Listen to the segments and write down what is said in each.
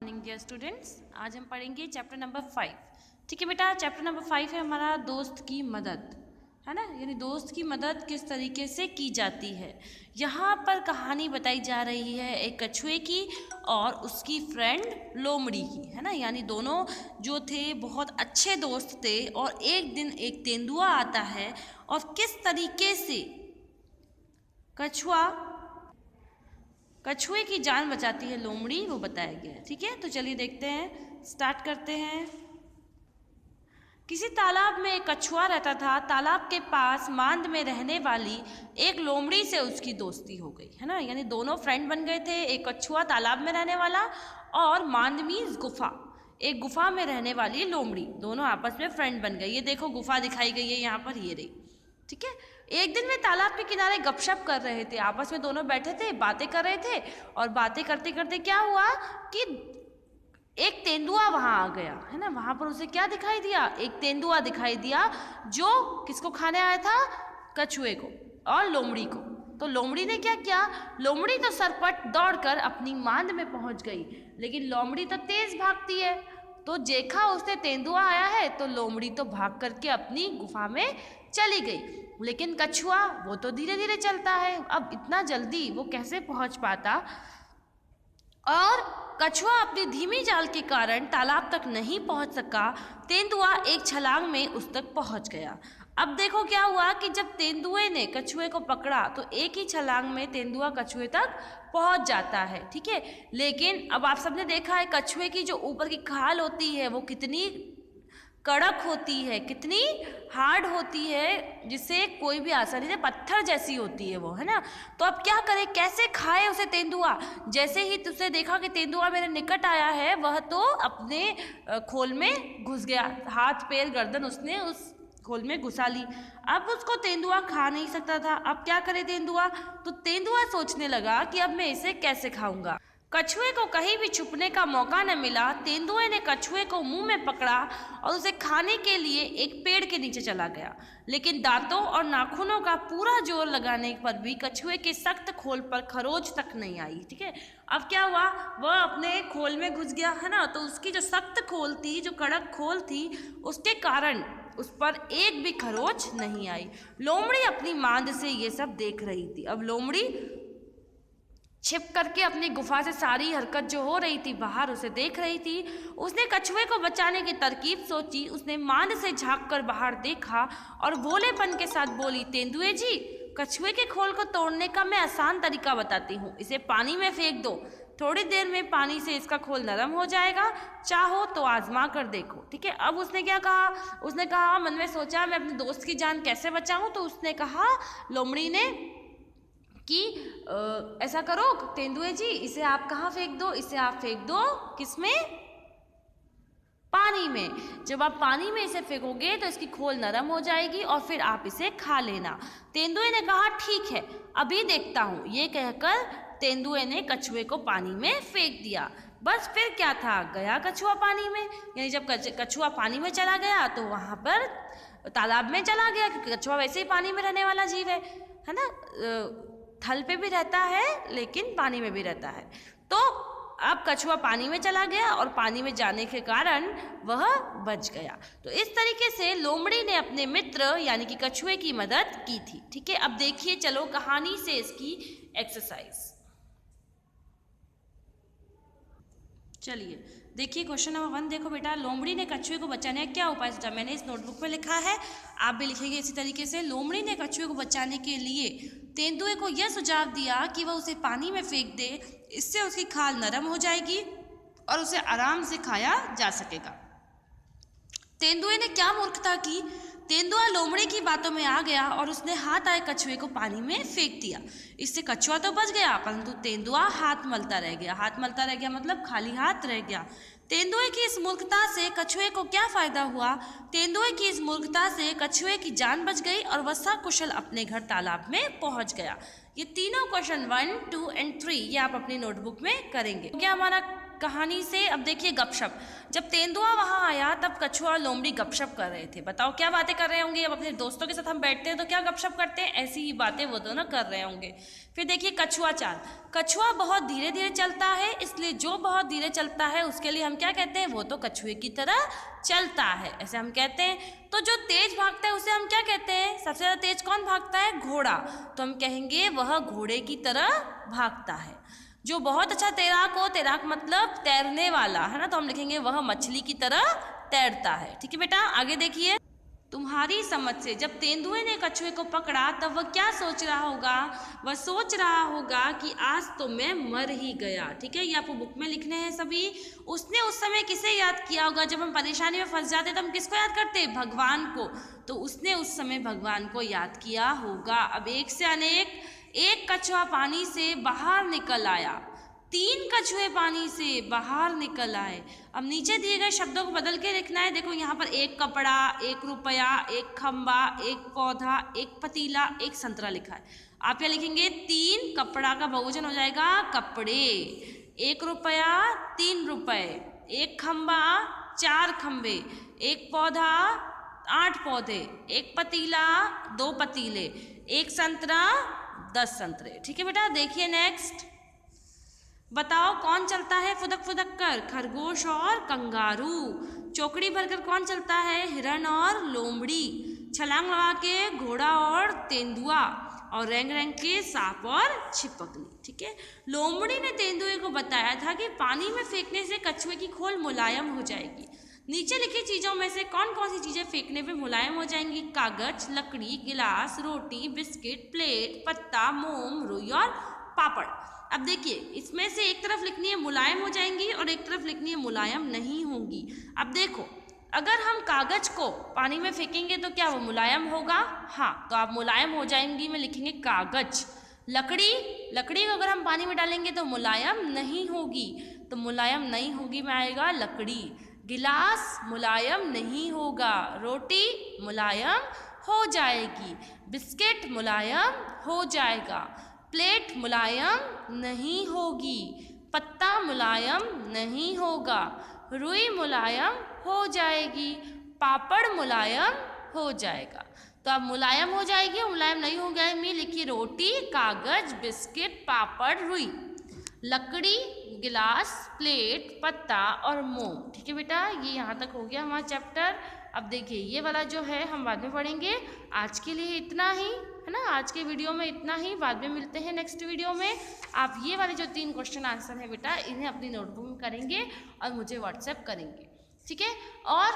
Morning dear students, आज हम पढ़ेंगे चैप्टर नंबर 5। ठीक है बेटा, चैप्टर नंबर 5 है हमारा दोस्त की मदद, है ना। यानी दोस्त की मदद किस तरीके से की जाती है। यहाँ पर कहानी बताई जा रही है एक कछुए की और उसकी फ्रेंड लोमड़ी की, है ना। यानी दोनों जो थे बहुत अच्छे दोस्त थे और एक दिन एक तेंदुआ आता है और किस तरीके से कछुए की जान बचाती है लोमड़ी, वो बताया गया है। ठीक है, तो चलिए देखते हैं, स्टार्ट करते हैं। किसी तालाब में एक कछुआ रहता था। तालाब के पास मांद में रहने वाली एक लोमड़ी से उसकी दोस्ती हो गई, है ना। यानी दोनों फ्रेंड बन गए थे। एक कछुआ तालाब में रहने वाला और मांद मीन्स गुफा, एक गुफा में रहने वाली लोमड़ी, दोनों आपस में फ्रेंड बन गए। ये देखो गुफा दिखाई गई है यहाँ पर, ये रही। ठीक है, एक दिन वे तालाब के किनारे गपशप कर रहे थे। आपस में दोनों बैठे थे, बातें कर रहे थे और बातें करते करते क्या हुआ कि एक तेंदुआ वहां आ गया, है ना। वहां पर उसे क्या दिखाई दिया? एक तेंदुआ दिखाई दिया जो किसको खाने आया था? कछुए को और लोमड़ी को। तो लोमड़ी ने क्या किया? लोमड़ी तो सरपट दौड़कर अपनी मांद में पहुंच गई, लेकिन लोमड़ी तो तेज भागती है। तो देखा उसने तेंदुआ आया है तो लोमड़ी तो भाग करके अपनी गुफा में चली गई, लेकिन कछुआ वो तो धीरे धीरे चलता है। अब इतना जल्दी वो कैसे पहुंच पाता? और कछुआ अपनी धीमी चाल के कारण तालाब तक नहीं पहुंच सका। तेंदुआ एक छलांग में उस तक पहुंच गया। अब देखो क्या हुआ कि जब तेंदुए ने कछुए को पकड़ा तो एक ही छलांग में तेंदुआ कछुए तक पहुंच जाता है। ठीक है, लेकिन अब आप सबने देखा है कछुए की जो ऊपर की खाल होती है वो कितनी कड़क होती है, कितनी हार्ड होती है, जिससे कोई भी आसानी से, पत्थर जैसी होती है वो, है ना। तो अब क्या करे, कैसे खाए उसे तेंदुआ? जैसे ही तुझे देखा कि तेंदुआ मेरे निकट आया है, वह तो अपने खोल में घुस गया। हाथ पैर गर्दन उसने उस खोल में घुसा ली। अब उसको तेंदुआ खा नहीं सकता था। अब क्या करे तेंदुआ? तो तेंदुआ सोचने लगा कि अब मैं इसे कैसे खाऊंगा। कछुए को कहीं भी छुपने का मौका न मिला। तेंदुए ने कछुए को मुंह में पकड़ा और उसे खाने के लिए एक पेड़ के नीचे चला गया, लेकिन दांतों और नाखूनों का पूरा जोर लगाने पर भी कछुए के सख्त खोल पर खरोच तक नहीं आई। ठीक है, अब क्या हुआ, वह अपने खोल में घुस गया, है ना। तो उसकी जो सख्त खोल थी, जो कड़क खोल थी, उसके कारण उस पर एक भी खरोच नहीं आई। लोमड़ी अपनी मांद से ये सब देख रही थी। अब लोमड़ी छिप करके अपनी गुफा से सारी हरकत जो हो रही थी बाहर उसे देख रही थी। उसने कछुए को बचाने की तरकीब सोची। उसने मांद से झांक कर बाहर देखा और भोलेपन के साथ बोली, तेंदुए जी, कछुए के खोल को तोड़ने का मैं आसान तरीका बताती हूँ। इसे पानी में फेंक दो, थोड़ी देर में पानी से इसका खोल नरम हो जाएगा, चाहो तो आजमा कर देखो। ठीक है, अब उसने क्या कहा? उसने कहा, मन में सोचा मैं अपने दोस्त की जान कैसे बचाऊं। तो उसने कहा, लोमड़ी ने, कि ऐसा करो तेंदुए जी, इसे आप कहाँ फेंक दो? इसे आप फेंक दो किसमें? पानी में। जब आप पानी में इसे फेंकोगे तो इसकी खोल नरम हो जाएगी और फिर आप इसे खा लेना। तेंदुए ने कहा, ठीक है, अभी देखता हूँ। ये कहकर तेंदुए ने कछुए को पानी में फेंक दिया। बस फिर क्या था, गया कछुआ पानी में। यानी जब कछुआ पानी में चला गया तो वहाँ पर तालाब में चला गया, क्योंकि कछुआ वैसे ही पानी में रहने वाला जीव है ना। थल पे भी रहता है लेकिन पानी में भी रहता है। तो अब कछुआ पानी में चला गया और पानी में जाने के कारण वह बच गया। तो इस तरीके से लोमड़ी ने अपने मित्र यानी कि कछुए की मदद की थी। ठीक है, अब देखिए, चलो कहानी से इसकी एक्सरसाइज। चलिए देखिए, क्वेश्चन नंबर 1 देखो बेटा। लोमड़ी ने कछुए को बचाने का क्या उपाय सोचा? मैंने इस नोटबुक में लिखा है, आप भी लिखेंगे इसी तरीके से। लोमड़ी ने कछुए को बचाने के लिए तेंदुए को यह सुझाव दिया कि वह उसे पानी में फेंक दे, इससे उसकी खाल नरम हो जाएगी और उसे आराम से खाया जा सकेगा। तेंदुए ने क्या मूर्खता की? तेंदुआ लोमड़ी की बातों में आ गया और उसने हाथ आए कछुए को पानी में फेंक दिया। इससे कछुआ तो बच गया, परंतु तेंदुआ हाथ मलता रह गया। हाथ मलता रह गया मतलब खाली हाथ रह गया। तेंदुए की इस मूर्खता से कछुए को क्या फायदा हुआ? तेंदुए की इस मूर्खता से कछुए की जान बच गई और वह सकुशल अपने घर तालाब में पहुंच गया। ये तीनों क्वेश्चन 1, 2 एंड 3 ये आप अपनी नोटबुक में करेंगे। क्या हमारा कहानी से। अब देखिए गपशप, जब तेंदुआ वहाँ आया तब कछुआ और लोमड़ी गपशप कर रहे थे। बताओ क्या बातें कर रहे होंगे। अब अपने दोस्तों के साथ हम बैठते हैं तो क्या गपशप करते हैं, ऐसी ही बातें वो दोनों कर रहे होंगे। फिर देखिए कछुआ चाल, कछुआ बहुत धीरे धीरे चलता है, इसलिए जो बहुत धीरे चलता है उसके लिए हम क्या कहते हैं, वो तो कछुए की तरह चलता है, ऐसे हम कहते हैं। तो जो तेज भागता है उसे हम क्या कहते हैं, सबसे ज़्यादा तेज कौन भागता है, घोड़ा, तो हम कहेंगे वह घोड़े की तरह भागता है। जो बहुत अच्छा तैराक हो, तैराक मतलब तैरने वाला है ना, तो हम लिखेंगे वह मछली की तरह तैरता है। ठीक है बेटा, आगे देखिए। तुम्हारी समझ से जब तेंदुए ने कछुए को पकड़ा तब वह क्या सोच रहा होगा, वह सोच रहा होगा कि आज तो मैं मर ही गया। ठीक है, ये आपको बुक में लिखने हैं सभी। उसने उस समय किसे याद किया होगा, जब हम परेशानी में फंस जाते तो हम किसको याद करते हैं, भगवान को, तो उसने उस समय भगवान को याद किया होगा। अब एक से अनेक, एक कछुआ पानी से बाहर निकल आया, 3 कछुए पानी से बाहर निकल आए। अब नीचे दिए गए शब्दों को बदल के लिखना है। देखो यहाँ पर 1 कपड़ा, 1 रुपया, 1 खंबा, 1 पौधा, 1 पतीला, 1 संतरा लिखा है। आप क्या लिखेंगे, 3 कपड़ा का बहुवचन हो जाएगा कपड़े, 1 रुपया 3 रुपए, 1 खंबा 4 खंबे, 1 पौधा 8 पौधे, 1 पतीला 2 पतीले, 1 संतरा 10 संतरे। ठीक है बेटा, देखिए नेक्स्ट। बताओ कौन चलता है फुदक फुदक कर, खरगोश और कंगारू। चौकड़ी भरकर कौन चलता है, हिरण और लोमड़ी। छलांग लगा के घोड़ा और तेंदुआ, और रेंग रेंग के सांप और छिपकली। ठीक है, लोमड़ी ने तेंदुए को बताया था कि पानी में फेंकने से कछुए की खोल मुलायम हो जाएगी। नीचे लिखी चीज़ों में से कौन कौन सी चीज़ें फेंकने पे मुलायम हो जाएंगी, कागज, लकड़ी, गिलास, रोटी, बिस्किट, प्लेट, पत्ता, मोम, रुई और पापड़। अब देखिए इसमें से एक तरफ लिखनी है मुलायम हो जाएंगी और एक तरफ लिखनी है मुलायम नहीं होंगी। अब देखो, अगर हम कागज को पानी में फेंकेंगे तो क्या वो मुलायम होगा, हाँ, तो आप मुलायम हो जाएंगी में लिखेंगे कागज। लकड़ी, लकड़ी को अगर हम पानी में डालेंगे तो मुलायम नहीं होगी, तो मुलायम नहीं होगी में आएगा लकड़ी। गिलास मुलायम नहीं होगा, रोटी मुलायम हो जाएगी, बिस्किट मुलायम हो जाएगा, प्लेट मुलायम नहीं होगी, पत्ता मुलायम नहीं होगा, रुई मुलायम हो जाएगी, पापड़ मुलायम हो जाएगा। तो अब मुलायम हो जाएगी, मुलायम नहीं हो गया में लिखिए रोटी, कागज, बिस्किट, पापड़, रुई, लकड़ी, गिलास, प्लेट, पत्ता और मोम। ठीक है बेटा, ये यहाँ तक हो गया हमारा चैप्टर। अब देखिए ये वाला जो है हम बाद में पढ़ेंगे। आज के लिए इतना ही है ना, आज के वीडियो में इतना ही, बाद में मिलते हैं नेक्स्ट वीडियो में। आप ये वाले जो 3 क्वेश्चन आंसर है बेटा, इन्हें अपनी नोटबुक में करेंगे और मुझे व्हाट्सएप करेंगे। ठीक है, और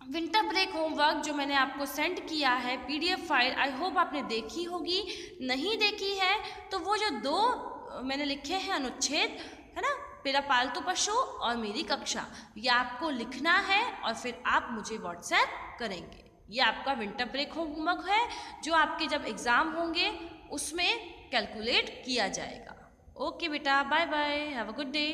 विंटर ब्रेक होमवर्क जो मैंने आपको सेंड किया है PDF फाइल, आई होप आपने देखी होगी। नहीं देखी है तो वो जो 2 मैंने लिखे हैं अनुच्छेद है ना, मेरा पालतू पशु और मेरी कक्षा, ये आपको लिखना है और फिर आप मुझे व्हाट्सएप करेंगे। ये आपका विंटर ब्रेक होमवर्क है जो आपके जब एग्ज़ाम होंगे उसमें कैलकुलेट किया जाएगा। ओके बेटा, bye bye, have a good day.